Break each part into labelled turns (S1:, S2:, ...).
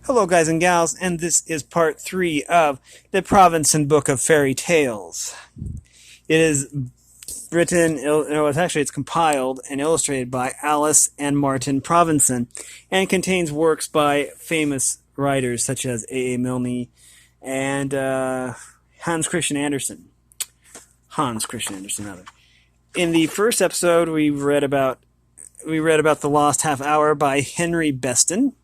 S1: Hello, guys and gals, and this is part 3 of the Provensen Book of Fairy Tales. It is it's compiled and illustrated by Alice and Martin Provensen, and contains works by famous writers such as A. Milne and Hans Christian Andersen. In the first episode, we read about The Lost Half Hour by Henry Beston.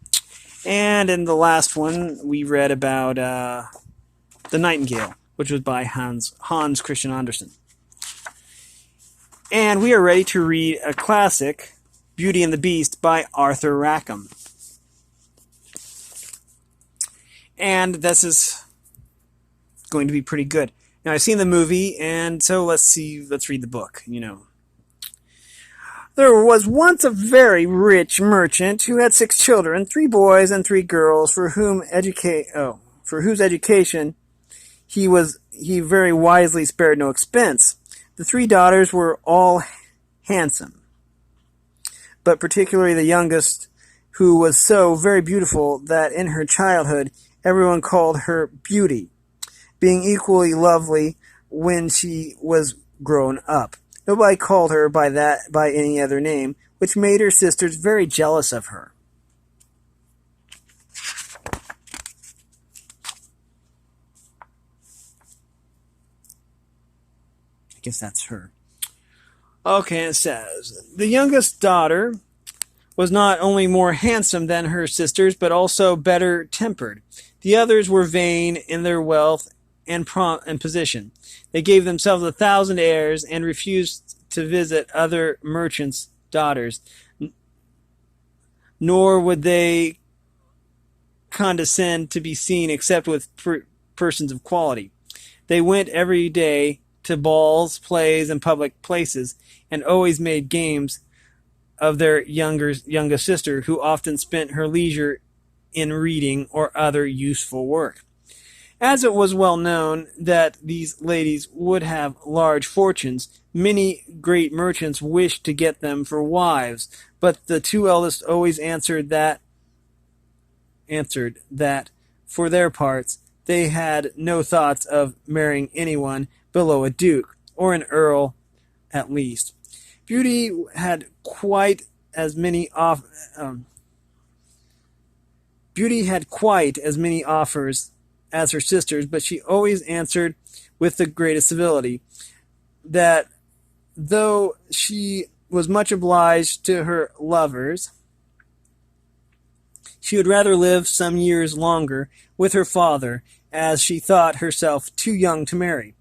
S1: And in the last one, we read about The Nightingale, which was by Hans Christian Andersen. And we are ready to read a classic, Beauty and the Beast, by Arthur Rackham. And this is going to be pretty good. Now, I've seen the movie, and so let's read the book, There was once a very rich merchant who had 6 children, 3 boys and 3 girls, for whose education he very wisely spared no expense. The 3 daughters were all handsome, but particularly the youngest, who was so very beautiful that in her childhood everyone called her Beauty, being equally lovely when she was grown up. Nobody called her by any other name, which made her sisters very jealous of her. I guess that's her. Okay, it says, the youngest daughter was not only more handsome than her sisters, but also better tempered. The others were vain in their wealth and position. They gave themselves 1,000 airs and refused to visit other merchants' daughters, nor would they condescend to be seen except with persons of quality. They went every day to balls, plays, and public places, and always made games of their youngest sister, who often spent her leisure in reading or other useful work. As it was well known that these ladies would have large fortunes, many great merchants wished to get them for wives, but the 2 eldest always answered that, for their parts, they had no thoughts of marrying anyone below a duke, or an earl at least. Beauty had quite as many offers as her sisters, but she always answered with the greatest civility that though she was much obliged to her lovers, she would rather live some years longer with her father, as she thought herself too young to marry.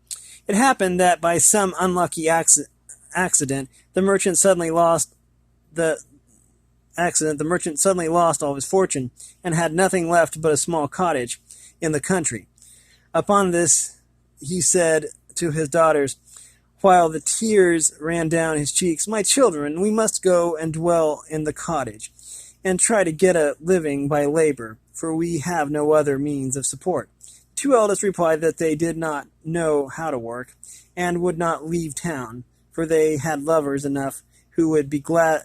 S1: It happened that by some unlucky accident, the merchant suddenly lost all his fortune, and had nothing left but a small cottage in the country. Upon this, he said to his daughters, while the tears ran down his cheeks, "My children, we must go and dwell in the cottage, and try to get a living by labor, for we have no other means of support." 2 eldest replied that they did not know how to work, and would not leave town, for they had lovers enough who would be glad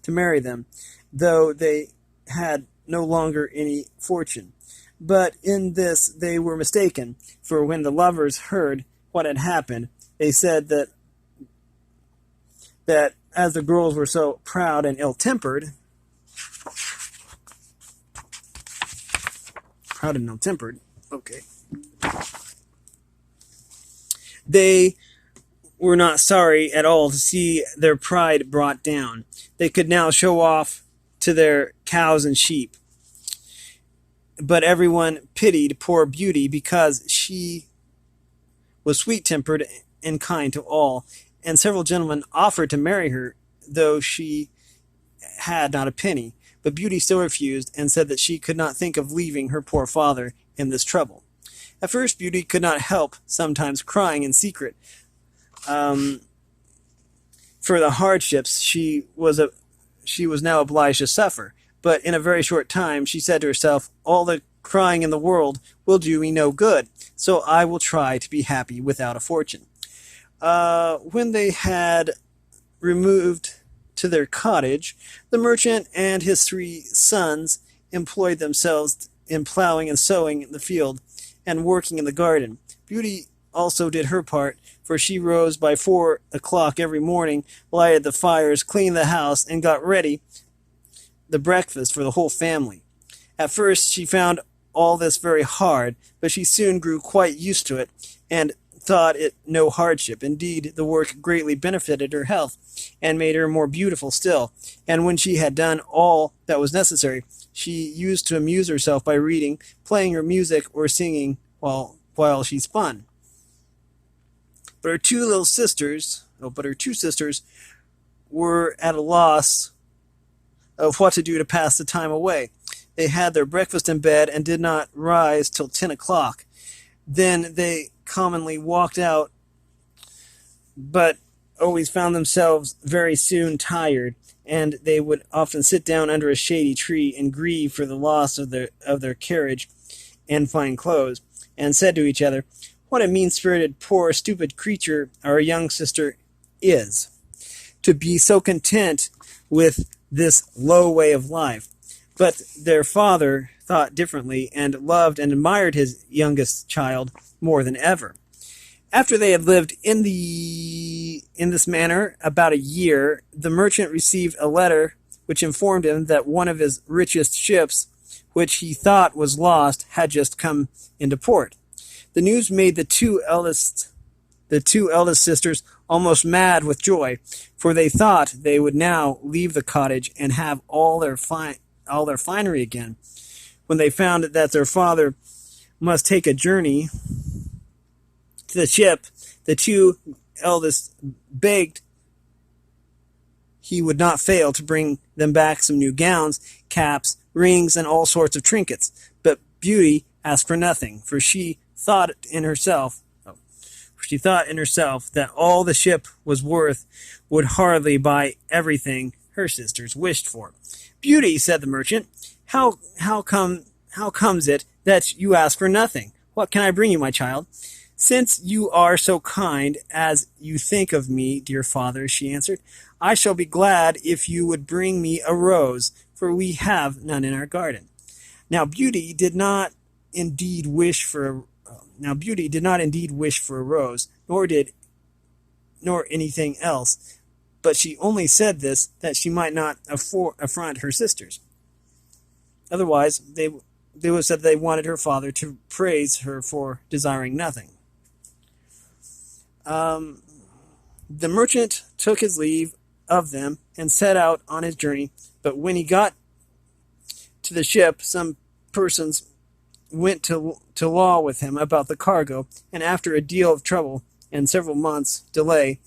S1: to marry them, though they had no longer any fortune. But in this they were mistaken, for when the lovers heard what had happened, they said that as the girls were so proud and ill-tempered, they were not sorry at all to see their pride brought down. They could now show off to their cows and sheep. But everyone pitied poor Beauty, because she was sweet-tempered and kind to all, and several gentlemen offered to marry her, though she had not a penny. But Beauty still refused, and said that she could not think of leaving her poor father in this trouble. At first Beauty could not help sometimes crying in secret for the hardships she was now obliged to suffer. But in a very short time she said to herself, "All the crying in the world will do me no good, so I will try to be happy without a fortune." When they had removed to their cottage, the merchant and his 3 sons employed themselves in plowing and sowing the field and working in the garden. Beauty also did her part, for she rose by 4 o'clock every morning, lighted the fires, cleaned the house, and got ready the breakfast for the whole family. At first she found all this very hard, but she soon grew quite used to it, and thought it no hardship. Indeed, the work greatly benefited her health, and made her more beautiful still. And when she had done all that was necessary, she used to amuse herself by reading, playing her music, or singing while she spun. But her two sisters were at a loss of what to do to pass the time away. They had their breakfast in bed and did not rise till 10 o'clock. Then they commonly walked out, but always found themselves very soon tired, and they would often sit down under a shady tree and grieve for the loss of their carriage and fine clothes, and said to each other, "What a mean-spirited, poor, stupid creature our young sister is, to be so content with this low way of life." But their father thought differently, and loved and admired his youngest child more than ever. After they had lived in this manner about a year, the merchant received a letter which informed him that one of his richest ships, which he thought was lost, had just come into port. The news made the two eldest sisters almost mad with joy, for they thought they would now leave the cottage and have all their finery again. When they found that their father must take a journey to the ship, the two eldest begged he would not fail to bring them back some new gowns, caps, rings, and all sorts of trinkets. But Beauty asked for nothing, for she thought in herself that all the ship was worth would hardly buy everything her sisters wished for. "Beauty," said the merchant, how comes it that you ask for nothing? What can I bring you, my child?" "Since you are so kind as you think of me, dear father," she answered, "I shall be glad if you would bring me a rose, for we have none in our garden." Now Beauty did not indeed wish for a rose, nor anything else, but she only said this that she might not affront her sisters. Otherwise, they would have said they wanted her father to praise her for desiring nothing. The merchant took his leave of them and set out on his journey, but when he got to the ship, some persons went to law with him about the cargo, and after a deal of trouble and several months' delay,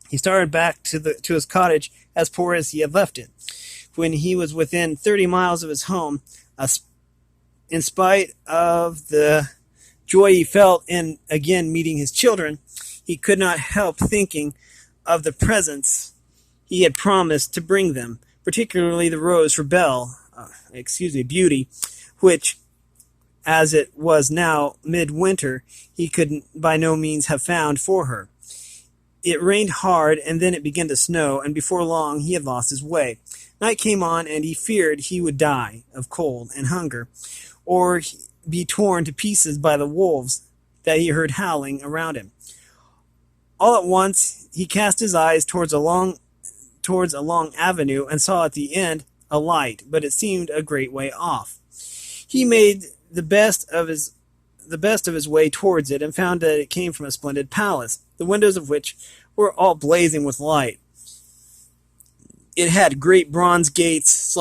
S1: he started back to his cottage as poor as he had left it. When he was within 30 miles of his home, in spite of the joy he felt in again meeting his children, he could not help thinking of the presents he had promised to bring them, particularly the rose for Beauty, which, as it was now midwinter, he could by no means have found for her. It rained hard, and then it began to snow, and before long he had lost his way. Night came on, and he feared he would die of cold and hunger, or be torn to pieces by the wolves that he heard howling around him. All at once he cast his eyes towards a long avenue, and saw at the end a light, but it seemed a great way off. He made the best of his way towards it, and found that it came from a splendid palace, the windows of which were all blazing with light. It had great bronze gates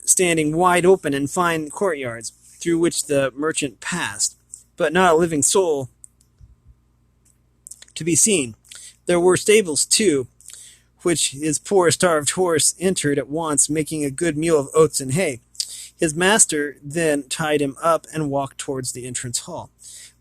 S1: standing wide open in fine courtyards, through which the merchant passed, but not a living soul to be seen. There were stables too, which his poor starved horse entered at once, making a good meal of oats and hay. His master then tied him up and walked towards the entrance hall,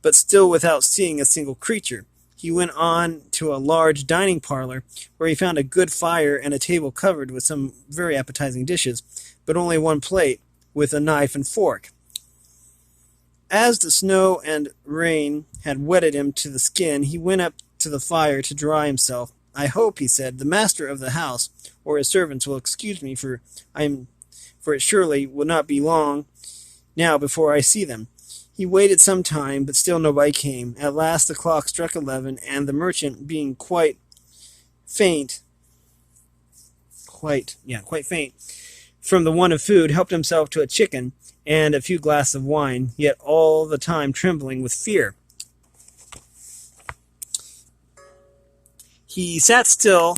S1: but still without seeing a single creature. He went on to a large dining parlor, where he found a good fire and a table covered with some very appetizing dishes, but only one plate, with a knife and fork. As the snow and rain had wetted him to the skin, he went up to the fire to dry himself. "I hope," he said, "the master of the house or his servants will excuse me, for I am for it surely would not be long now before I see them. He waited some time, but still nobody came. At last the clock struck 11, and the merchant, being quite faint from the want of food, helped himself to a chicken and a few glasses of wine, yet all the time trembling with fear. He sat still.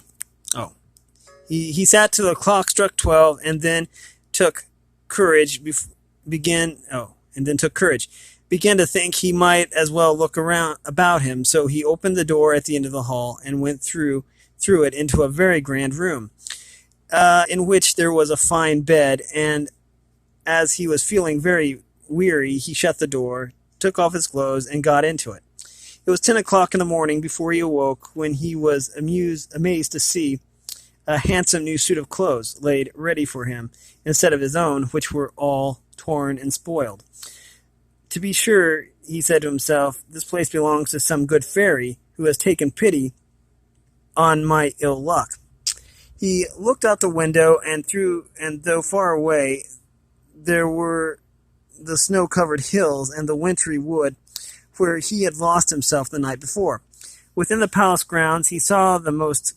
S1: He sat till the clock struck 12, and then took courage. Began to think he might as well look around about him. So he opened the door at the end of the hall and went through it into a very grand room, in which there was a fine bed. And as he was feeling very weary, he shut the door, took off his clothes, and got into it. It was 10 o'clock in the morning before he awoke, when he was amazed to see a handsome new suit of clothes laid ready for him, instead of his own, which were all torn and spoiled. To be sure, he said to himself, this place belongs to some good fairy who has taken pity on my ill luck. He looked out the window, and though far away, there were the snow-covered hills and the wintry wood where he had lost himself the night before. Within the palace grounds, he saw the most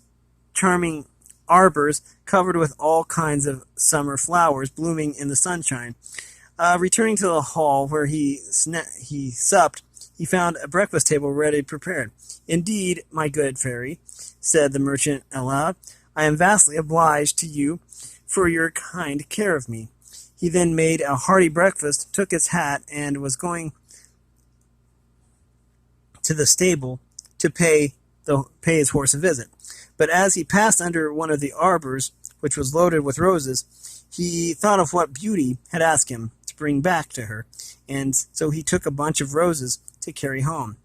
S1: charming arbors covered with all kinds of summer flowers blooming in the sunshine. Returning to the hall where he supped, he found a breakfast table ready prepared. Indeed, my good fairy, said the merchant aloud, I am vastly obliged to you for your kind care of me. He then made a hearty breakfast, took his hat, and was going to the stable to pay his horse a visit. But as he passed under one of the arbors, which was loaded with roses, he thought of what Beauty had asked him to bring back to her, and so he took a bunch of roses to carry home.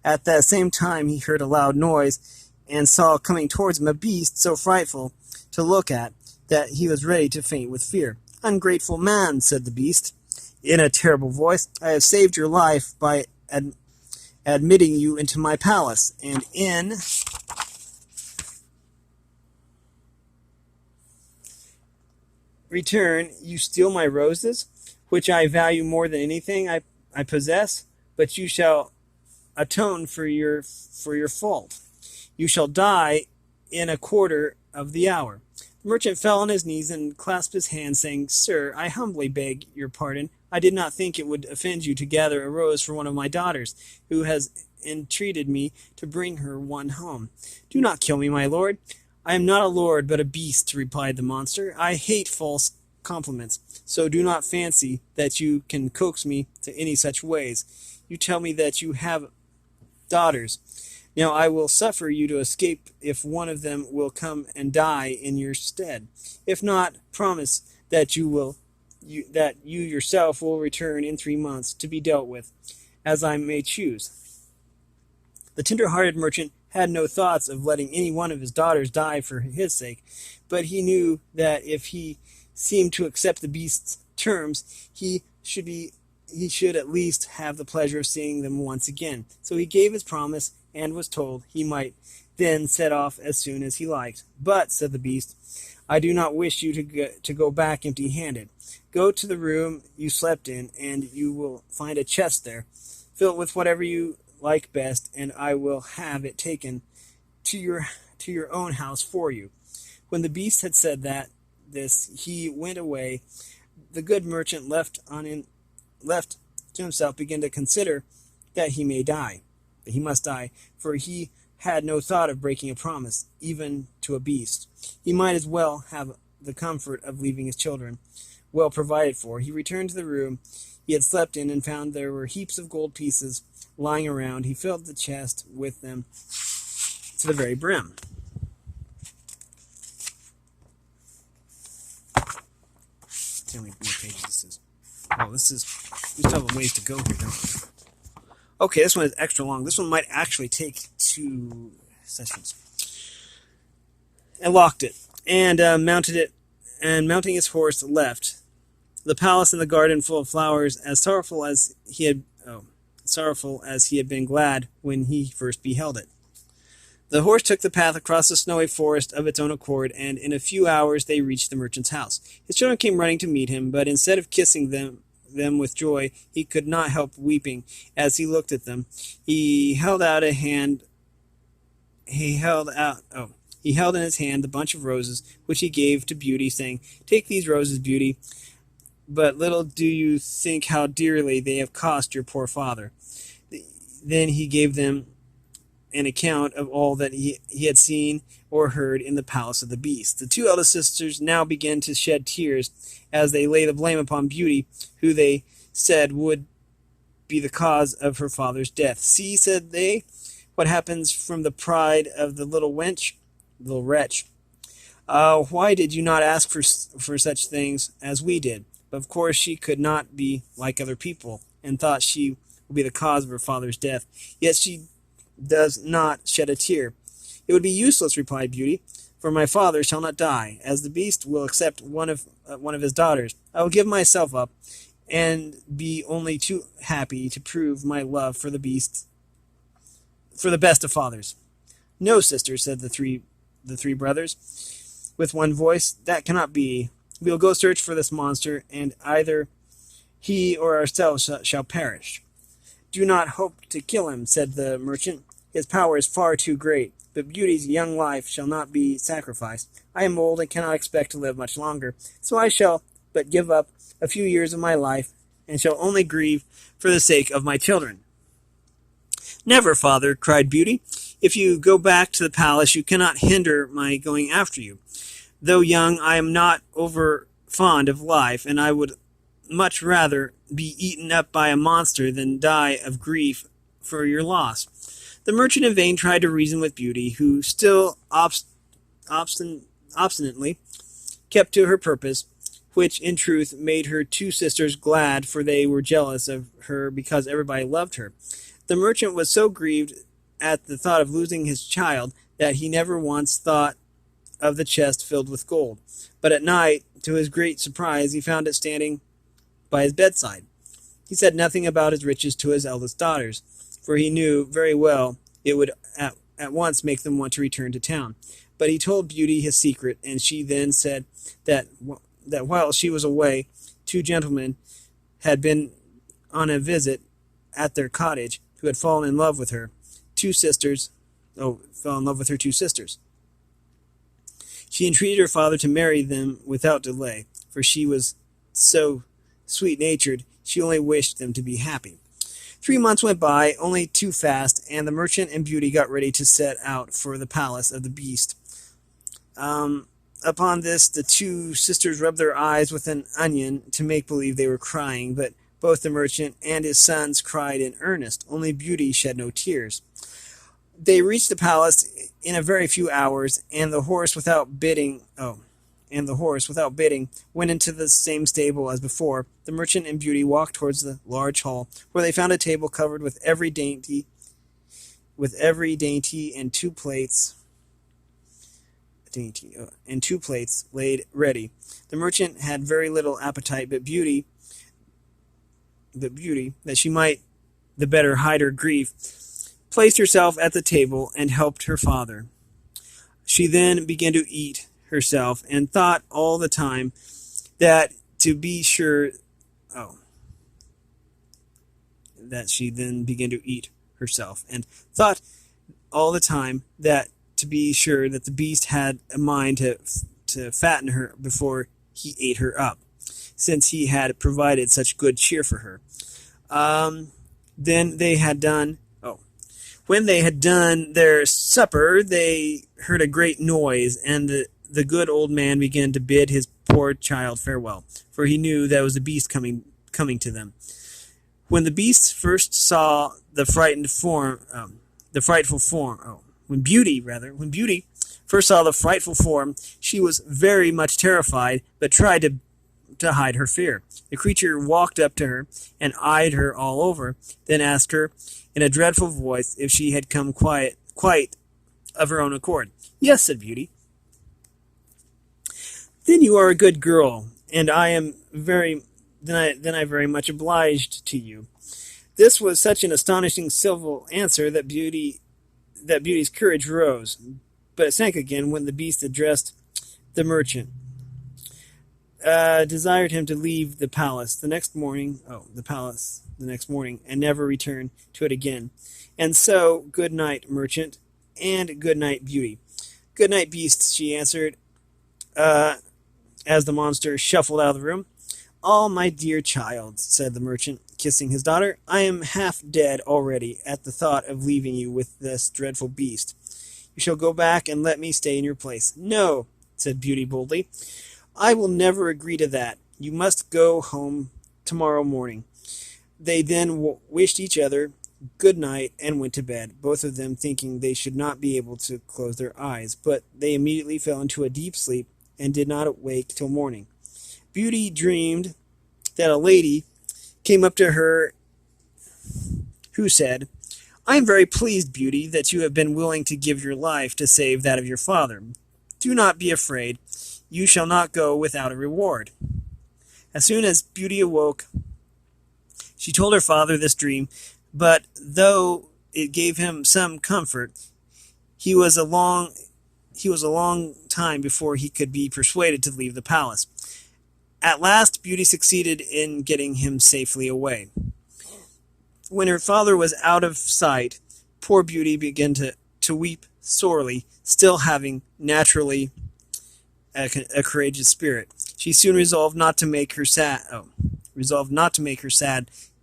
S1: At that same time he heard a loud noise, and saw coming towards him a beast so frightful to look at that he was ready to faint with fear. Ungrateful man, said the beast, in a terrible voice, I have saved your life by admitting you into my palace, and in return you steal my roses, which I value more than anything I possess. But you shall atone for your fault. You shall die in a quarter of the hour. The merchant fell on his knees and clasped his hands, saying, Sir, I humbly beg your pardon. I did not think it would offend you to gather a rose for one of my daughters, who has entreated me to bring her one home. Do not kill me, my lord. I am not a lord, but a beast, replied the monster. I hate false compliments, so do not fancy that you can coax me to any such ways. You tell me that you have daughters. Now I will suffer you to escape if one of them will come and die in your stead. If not, promise that you yourself will return in 3 months to be dealt with, as I may choose. The tender-hearted merchant had no thoughts of letting any one of his daughters die for his sake, but he knew that if he seemed to accept the beast's terms, he should at least have the pleasure of seeing them once again. So he gave his promise, and was told he might then set off as soon as he liked. But, said the beast, I do not wish you to go back empty-handed. Go to the room you slept in, and you will find a chest there. Fill it with whatever you like best, and I will have it taken to your own house for you. When the beast had said this, he went away. The good merchant, left to himself, began to consider that he must die, for he had no thought of breaking a promise, even to a beast. He might as well have the comfort of leaving his children well provided for. He returned to the room he had slept in, and found there were heaps of gold pieces lying around. He filled the chest with them to the very brim. Tell me how many pages this is. Oh, we still have a ways to go here, don't we? Okay, this one is extra long. This one might actually take 2 sessions. And locked it, and mounted it, and mounting his horse, left the palace and the garden full of flowers, as sorrowful as he had been glad when he first beheld it. The horse took the path across the snowy forest of its own accord, and in a few hours they reached the merchant's house. His children came running to meet him, but instead of kissing them with joy, he could not help weeping as he looked at them. He held out a hand. He held in his hand the bunch of roses, which he gave to Beauty, saying, "Take these roses, Beauty, but little do you think how dearly they have cost your poor father." Then he gave them an account of all that he had seen or heard in the palace of the Beast. The two eldest sisters now began to shed tears as they laid the blame upon Beauty, who they said would be the cause of her father's death. "See," said they, "what happens from the pride of the little wretch. Why did you not ask for such things as we did?" But of course she could not be like other people, and thought she would be the cause of her father's death. Yet she does not shed a tear. "It would be useless," replied Beauty, "for my father shall not die, as the Beast will accept one of his daughters. I will give myself up, and be only too happy to prove my love for the Beast, for the best of fathers." "No, sister," said the three brothers, with one voice, "that cannot be. We will go search for this monster, and either he or ourselves shall perish." "Do not hope to kill him," said the merchant. "His power is far too great, but Beauty's young life shall not be sacrificed. I am old and cannot expect to live much longer, so I shall but give up a few years of my life, and shall only grieve for the sake of my children." "Never, father," cried Beauty. "If you go back to the palace, you cannot hinder my going after you. Though young, I am not over fond of life, and I would much rather be eaten up by a monster than die of grief for your loss." The merchant in vain tried to reason with Beauty, who still obstinately kept to her purpose, which in truth made her two sisters glad, for they were jealous of her because everybody loved her. The merchant was so grieved at the thought of losing his child that he never once thought of the chest filled with gold. But at night, to his great surprise, he found it standing by his bedside. He said nothing about his riches to his eldest daughters, for he knew very well it would at once make them want to return to town. But he told Beauty his secret, and she then said that while she was away, two gentlemen had been on a visit at their cottage who had fallen in love with her two sisters. She entreated her father to marry them without delay, for she was so sweet-natured, she only wished them to be happy. 3 months went by, only too fast, and the merchant and Beauty got ready to set out for the palace of the Beast. Upon this, the two sisters rubbed their eyes with an onion to make believe they were crying, but both the merchant and his sons cried in earnest. Only Beauty shed no tears. They reached the palace in a very few hours, and the horse, without bidding, went into the same stable as before. The merchant and Beauty walked towards the large hall, where they found a table covered with every dainty, and two plates laid ready. The merchant had very little appetite, but Beauty, that she might the better hide her grief, placed herself at the table and helped her father. She then began to eat herself, and thought all the time that to be sure that she then began to eat herself, and thought all the time that to be sure that the Beast had a mind to fatten her before he ate her up, since he had provided such good cheer for her. When they had done their supper, they heard a great noise, and the good old man began to bid his poor child farewell, for he knew that it was the Beast coming to them. When the Beast first saw when Beauty first saw the frightful form, she was very much terrified, but tried to hide her fear. The creature walked up to her and eyed her all over, then asked her in a dreadful voice if she had come quite of her own accord. "Yes," said Beauty. "Then you are a good girl, and I am very much obliged to you." This was such an astonishing civil answer that Beauty Beauty's courage rose, but it sank again when the Beast addressed the merchant, desired him to leave the palace the next morning. And never return to it again. And so, good night, merchant, and good night, Beauty. Good night, Beast, she answered, as the monster shuffled out of the room. "Oh, my dear child," said the merchant, kissing his daughter, "I am half dead already at the thought of leaving you with this dreadful beast. You shall go back and let me stay in your place." "No," said Beauty boldly, "I will never agree to that. You must go home tomorrow morning." They then wished each other good night and went to bed, both of them thinking they should not be able to close their eyes, but they immediately fell into a deep sleep and did not awake till morning. Beauty dreamed that a lady came up to her who said, "I am very pleased, Beauty, that you have been willing to give your life to save that of your father. Do not be afraid. You shall not go without a reward." As soon as Beauty awoke, she told her father this dream, but though it gave him some comfort, he was a long time before he could be persuaded to leave the palace. At last, Beauty succeeded in getting him safely away. When her father was out of sight, poor Beauty began to weep sorely, still having naturally a courageous spirit. She soon resolved not to make her sad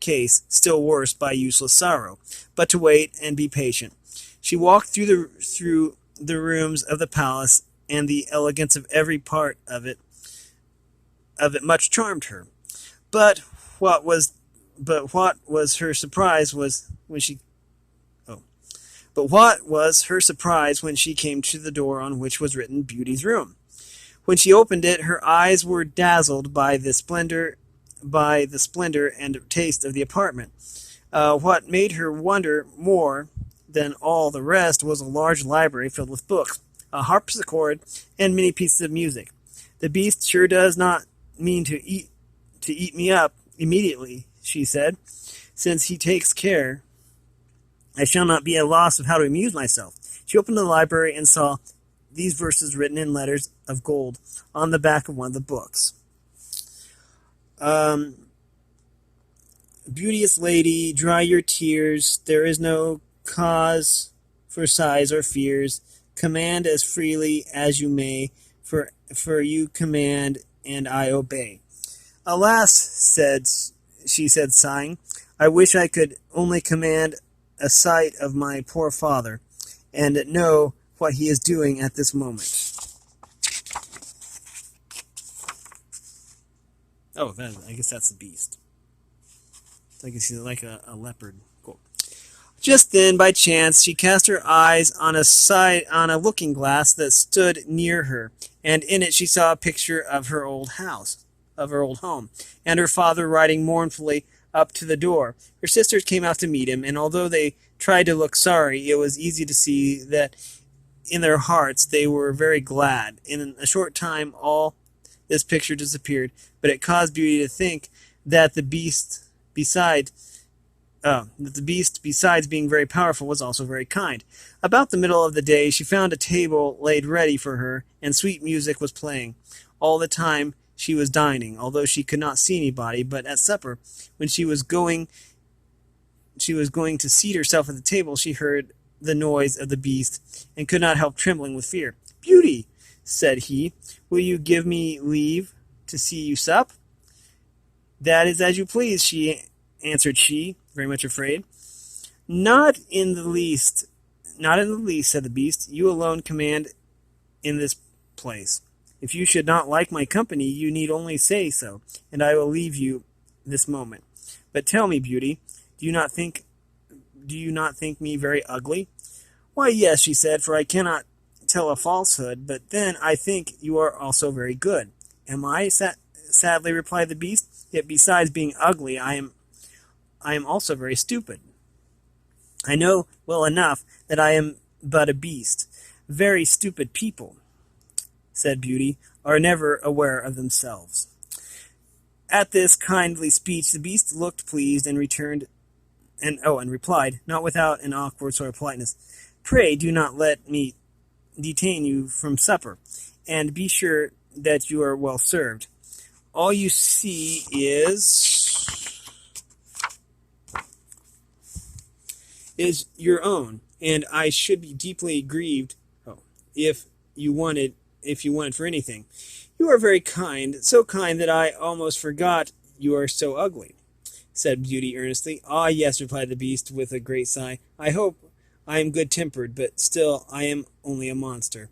S1: case still worse by useless sorrow, but to wait and be patient. She walked through the rooms of the palace, and the elegance of every part of it much charmed her. But what was her surprise when she came to the door on which was written Beauty's room. When she opened it, her eyes were dazzled by the splendor and taste of the apartment. What made her wonder more than all the rest was a large library filled with books, a harpsichord, and many pieces of music. "The beast sure does not mean to eat me up immediately," she said. "Since he takes care, I shall not be at a loss of how to amuse myself." She opened the library and saw these verses written in letters of gold on the back of one of the books. "Beauteous lady, dry your tears. There is no cause for sighs or fears. Command as freely as you may, for you command and I obey." "Alas," she said, sighing, "I wish I could only command a sight of my poor father, and know what he is doing at this moment." Oh, I guess that's the beast. I guess he's like a leopard. Cool. Just then, by chance, she cast her eyes on a looking glass that stood near her, and in it she saw a picture of her old home, and her father riding mournfully up to the door. Her sisters came out to meet him, and although they tried to look sorry, it was easy to see that in their hearts they were very glad. In a short time all this picture disappeared, but it caused Beauty to think that the beast, besides being very powerful, was also very kind. About the middle of the day she found a table laid ready for her, and sweet music was playing. All the time she was dining, although she could not see anybody, but at supper, when she was going to seat herself at the table, she heard the noise of the beast, and could not help trembling with fear. "Beauty," said he, "will you give me leave to see you sup?" "That is as you please," answered she, very much afraid. Not in the least," said the beast. "You alone command in this place. If you should not like my company, you need only say so, and I will leave you this moment. But tell me, Beauty, do you not think me very ugly?" "Why, yes," she said, "for I cannot tell a falsehood, but then I think you are also very good." "Am I?" sadly replied the beast. "Yet besides being ugly, I am also very stupid." "I know well enough that I am but a beast. Very stupid people," said Beauty, "are never aware of themselves." At this kindly speech the beast looked pleased, and replied, not without an awkward sort of politeness, Pray do not let me detain you from supper, and be sure that you are well served. All you see is your own, and I should be deeply grieved if you wanted for anything. You are very kind, so kind that I almost forgot you are so ugly, said Beauty earnestly. Ah, yes, replied the Beast with a great sigh. I hope I am good-tempered, but still I am only a monster.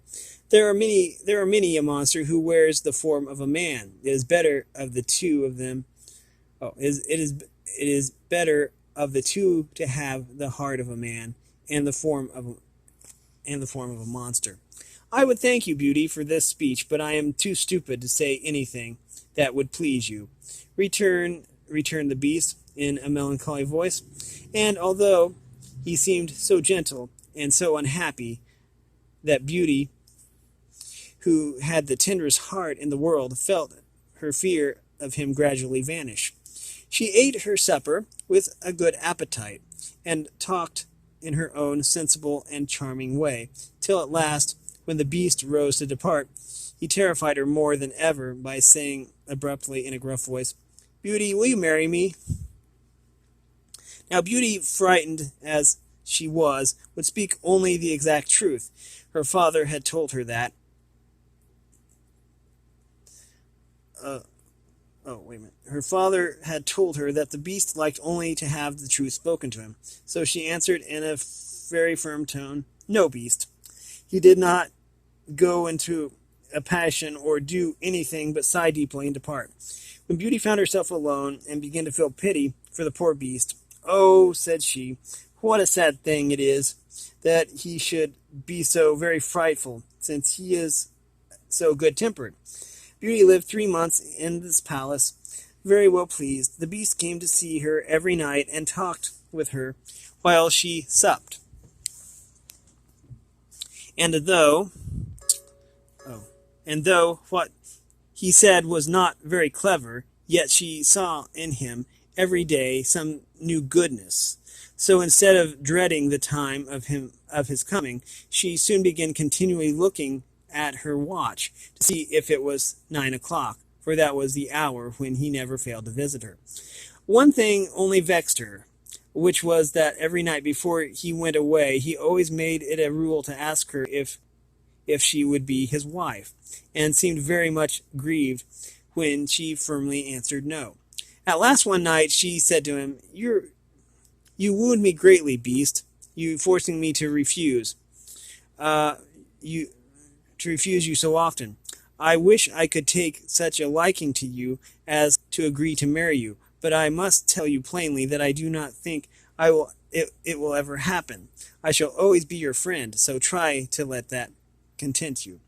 S1: There are many a monster who wears the form of a man. It is better of the two of them. It is better of the two to have the heart of a man and the form of a monster. I would thank you, Beauty, for this speech, but I am too stupid to say anything that would please you. Returned the Beast in a melancholy voice, and although he seemed so gentle and so unhappy that Beauty, who had the tenderest heart in the world, felt her fear of him gradually vanish. She ate her supper with a good appetite, and talked in her own sensible and charming way, till at last, when the Beast rose to depart, he terrified her more than ever by saying abruptly in a gruff voice, Beauty, will you marry me? Now Beauty, frightened as she was, would speak only the exact truth. Her father had told her that. Her father had told her that the Beast liked only to have the truth spoken to him. So she answered in a very firm tone, No, Beast. He did not go into a passion or do anything but sigh deeply and depart. When Beauty found herself alone and began to feel pity for the poor Beast, Oh, said she, what a sad thing it is that he should be so very frightful, since he is so good-tempered. Beauty lived 3 months in this palace, very well pleased. The Beast came to see her every night and talked with her while she supped. And though what he said was not very clever, yet she saw in him every day some new goodness. So instead of dreading the time of his coming, she soon began continually looking at her watch to see if it was 9 o'clock, for that was the hour when he never failed to visit her. One thing only vexed her, which was that every night before he went away, he always made it a rule to ask her if she would be his wife, and seemed very much grieved when she firmly answered no. At last one night she said to him, You wound me greatly, Beast, you forcing me to refuse you so often. I wish I could take such a liking to you as to agree to marry you, but I must tell you plainly that I do not think it will ever happen. I shall always be your friend, so try to let that content you.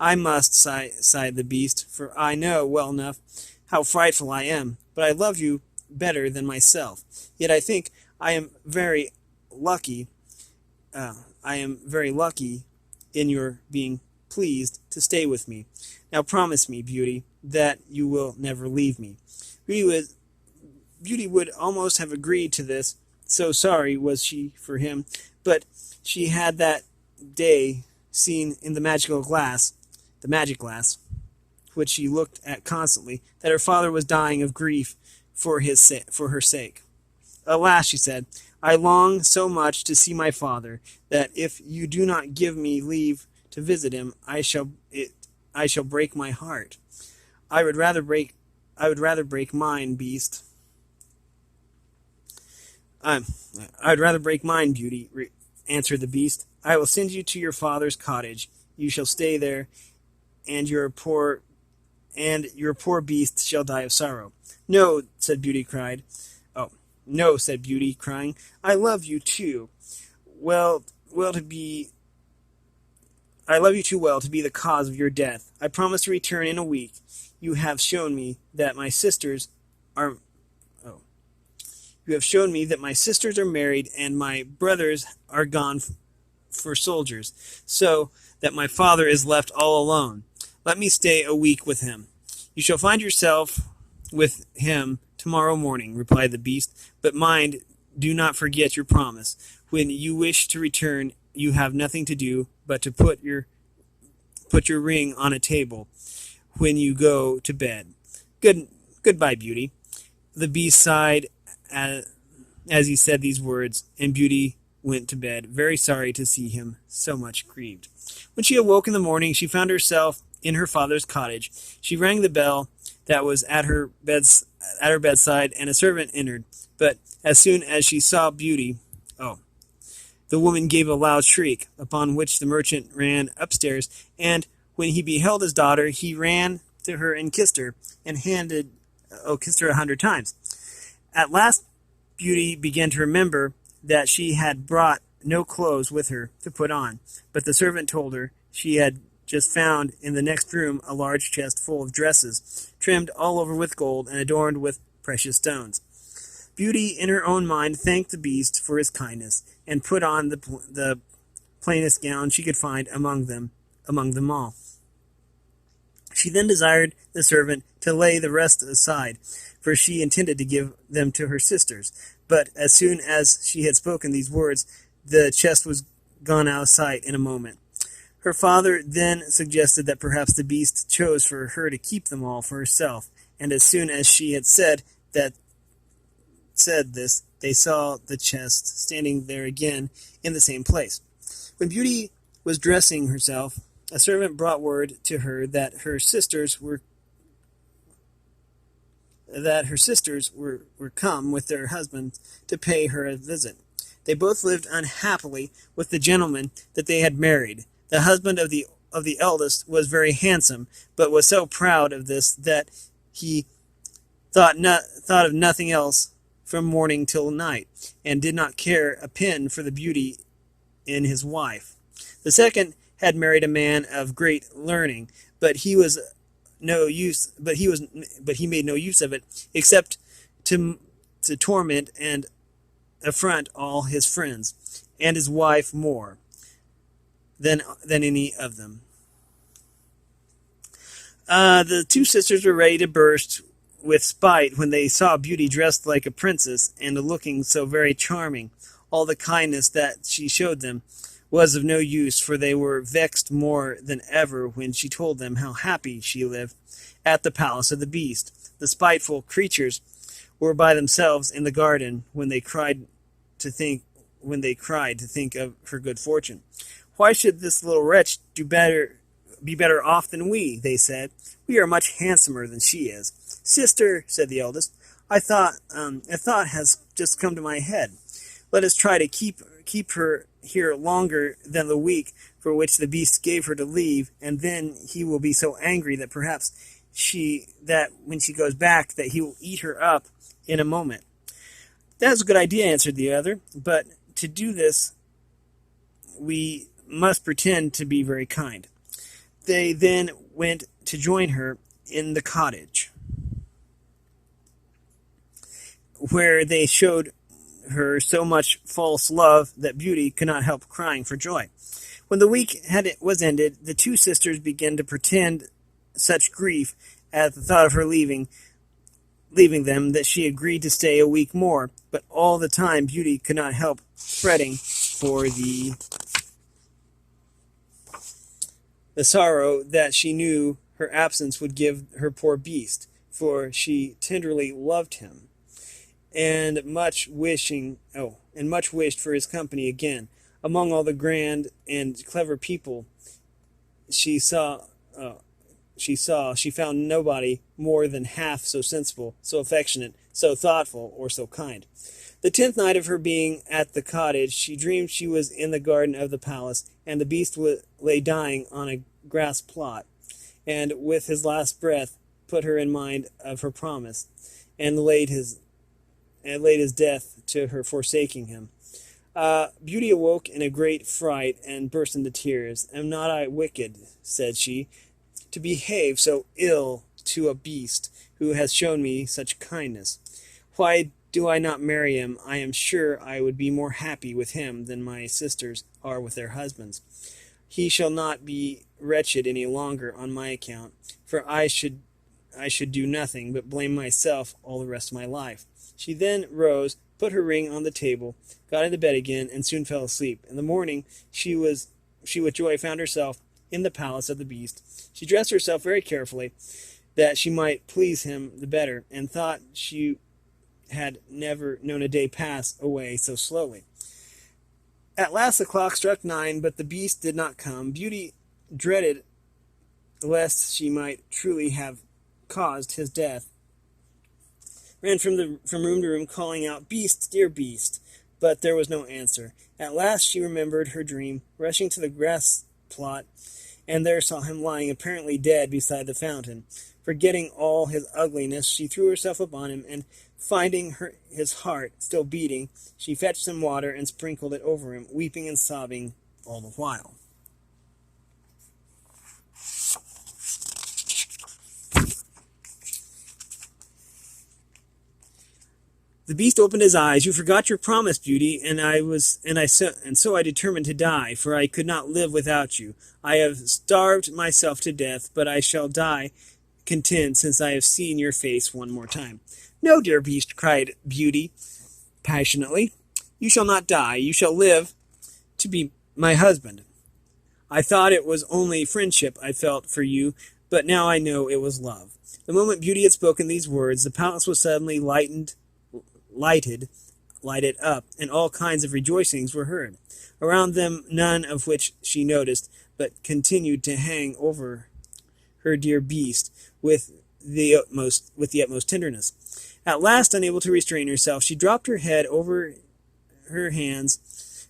S1: I must, sighed the Beast, for I know well enough how frightful I am, but I love you better than myself. Yet I think I am very lucky in your being pleased to stay with me. Now promise me, Beauty, that you will never leave me. Beauty would almost have agreed to this, so sorry was she for him, but she had that day seen in the magic glass, which she looked at constantly, that her father was dying of grief for her sake. Alas, she said, I long so much to see my father, that if you do not give me leave to visit him, I shall break my heart. I would rather break mine, Beast. I'd rather break mine, Beauty, answered the Beast. I will send you to your father's cottage. You shall stay there, and your poor Beast shall die of sorrow. No, said Beauty, crying. I love you too well to be the cause of your death. I promise to return in a week. You have shown me that my sisters are married and my brothers are gone for soldiers, so that my father is left all alone. Let me stay a week with him. You shall find yourself with him tomorrow morning, replied the Beast, but mind, do not forget your promise. When you wish to return you have nothing to do but to put your ring on a table when you go to bed. Goodbye, Beauty." The Beast sighed as he said these words, and Beauty went to bed, very sorry to see him so much grieved. When she awoke in the morning, she found herself in her father's cottage. She rang the bell that was at her bedside, and a servant entered. But as soon as she saw Beauty, the woman gave a loud shriek, upon which the merchant ran upstairs, and when he beheld his daughter, he ran to her and kissed her, kissed her 100 times. At last Beauty began to remember that she had brought no clothes with her to put on, but the servant told her she had just found in the next room a large chest full of dresses, trimmed all over with gold and adorned with precious stones. Beauty, in her own mind, thanked the Beast for his kindness, and put on the plainest gown she could find among them all. She then desired the servant to lay the rest aside, for she intended to give them to her sisters. But as soon as she had spoken these words, the chest was gone out of sight in a moment. Her father then suggested that perhaps the Beast chose for her to keep them all for herself, and as soon as she had said this, they saw the chest standing there again in the same place. When Beauty was dressing herself, a servant brought word to her that her sisters were come with their husbands to pay her a visit. They both lived unhappily with the gentleman that they had married. The husband of the eldest was very handsome, but was so proud of this that he thought of nothing else from morning till night, and did not care a pin for the beauty in his wife. The second had married a man of great learning, but he made no use of it, except to torment and affront all his friends, and his wife more than any of them. The two sisters were ready to burst with spite when they saw Beauty dressed like a princess and looking so very charming. All the kindness that she showed them was of no use, for they were vexed more than ever when she told them how happy she lived at the palace of the Beast. The spiteful creatures were by themselves in the garden when they cried to think of her good fortune. "Why should this little wretch be better off than we?" they said. "We are much handsomer than she is." "Sister," said the eldest, a thought has just come to my head. Let us try to keep her here longer than the week for which the Beast gave her to leave, and then he will be so angry that perhaps when she goes back, that he will eat her up in a moment." "That is a good idea," answered the other, "but to do this we must pretend to be very kind." They then went to join her in the cottage, where they showed her so much false love that Beauty could not help crying for joy. When the week was ended, the two sisters began to pretend such grief at the thought of her leaving them that she agreed to stay a week more, but all the time Beauty could not help fretting for the sorrow that she knew her absence would give her poor Beast, for she tenderly loved him, and much wished for his company again. Among all the grand and clever people she found nobody more than half so sensible, so affectionate, so thoughtful, or so kind. The 10th night of her being at the cottage, she dreamed she was in the garden of the palace, and the Beast lay dying on a grass plot, and with his last breath put her in mind of her promise, and laid his death to her forsaking him. Beauty awoke in a great fright and burst into tears. "Am not I wicked," said she, "to behave so ill to a Beast who has shown me such kindness? Why do I not marry him? I am sure I would be more happy with him than my sisters are with their husbands. He shall not be wretched any longer on my account, for I should do nothing but blame myself all the rest of my life." She then rose, put her ring on the table, got into bed again, and soon fell asleep. In the morning, she with joy found herself in the palace of the Beast. She dressed herself very carefully, that she might please him the better, and thought she had never known a day pass away so slowly. At last the clock struck 9, but the Beast did not come. Beauty dreaded lest she might truly have caused his death, ran from room to room, calling out, "Beast, dear Beast!" But there was no answer. At last she remembered her dream, rushing to the grass plot, and there saw him lying apparently dead beside the fountain. Forgetting all his ugliness, she threw herself upon him, and finding his heart still beating, she fetched some water and sprinkled it over him, weeping and sobbing all the while. The Beast opened his eyes. "You forgot your promise, Beauty, so I determined to die, for I could not live without you. I have starved myself to death, but I shall die content, since I have seen your face one more time." "No, dear Beast," cried Beauty passionately. "You shall not die. You shall live to be my husband. I thought it was only friendship I felt for you, but now I know it was love." The moment Beauty had spoken these words, the palace was suddenly lighted up, and all kinds of rejoicings were heard around them, none of which she noticed, but continued to hang over her dear Beast with the utmost tenderness. At last, unable to restrain herself, she dropped her head over her hands,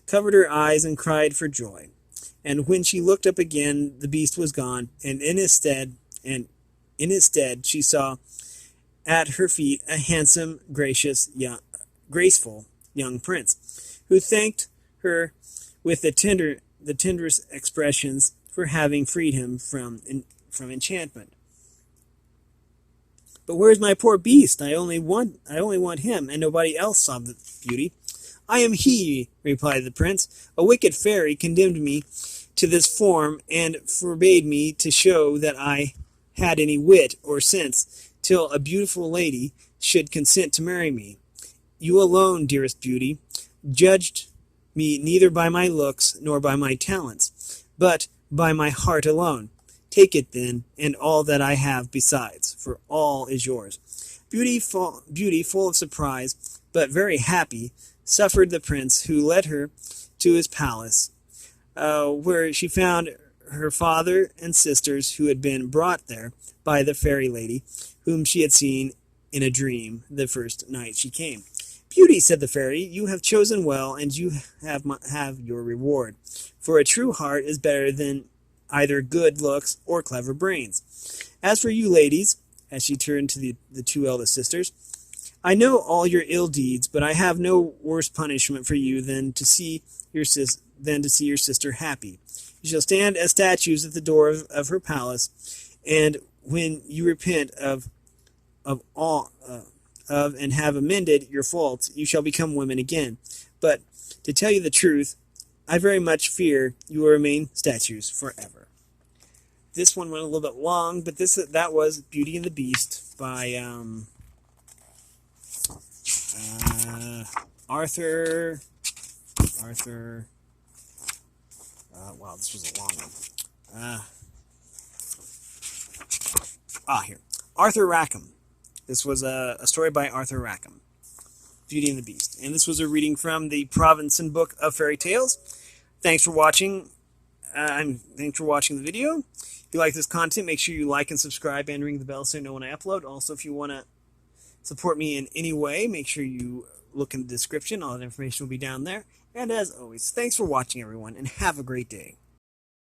S1: covered her eyes, and cried for joy. And when she looked up again, the Beast was gone, and in his stead she saw at her feet a handsome, graceful young prince, who thanked her with the tenderest expressions for having freed him from enchantment. "But where's my poor Beast? I only want him, and nobody else," sobbed Beauty. "I am he," replied the prince. "A wicked fairy condemned me to this form, and forbade me to show that I had any wit or sense, till a beautiful lady should consent to marry me. You alone, dearest Beauty, judged me neither by my looks nor by my talents, but by my heart alone. Take it, then, and all that I have besides, for all is yours." Beauty, full of surprise, but very happy, suffered the prince, who led her to his palace, where she found her father and sisters, who had been brought there by the fairy lady, whom she had seen in a dream the first night she came. "Beauty," said the fairy, "you have chosen well, and you have your reward, for a true heart is better than either good looks or clever brains. As for you ladies," as she turned to the two eldest sisters, "I know all your ill deeds, but I have no worse punishment for you than to see your sister happy. You shall stand as statues at the door of her palace, and when you repent of and have amended your faults, you shall become women again. But to tell you the truth, I very much fear you will remain statues forever." This one went a little bit long, but that was Beauty and the Beast by Arthur. Wow, this was a long one. Here. Arthur Rackham. This was a story by Arthur Rackham. Beauty and the Beast. And this was a reading from the Provensen book of fairy tales. Thanks for watching. Thanks for watching the video. If you like this content, make sure you like and subscribe and ring the bell so you know when I upload. Also, if you want to support me in any way, make sure you look in the description. All that information will be down there. And as always, thanks for watching, everyone, and have a great day.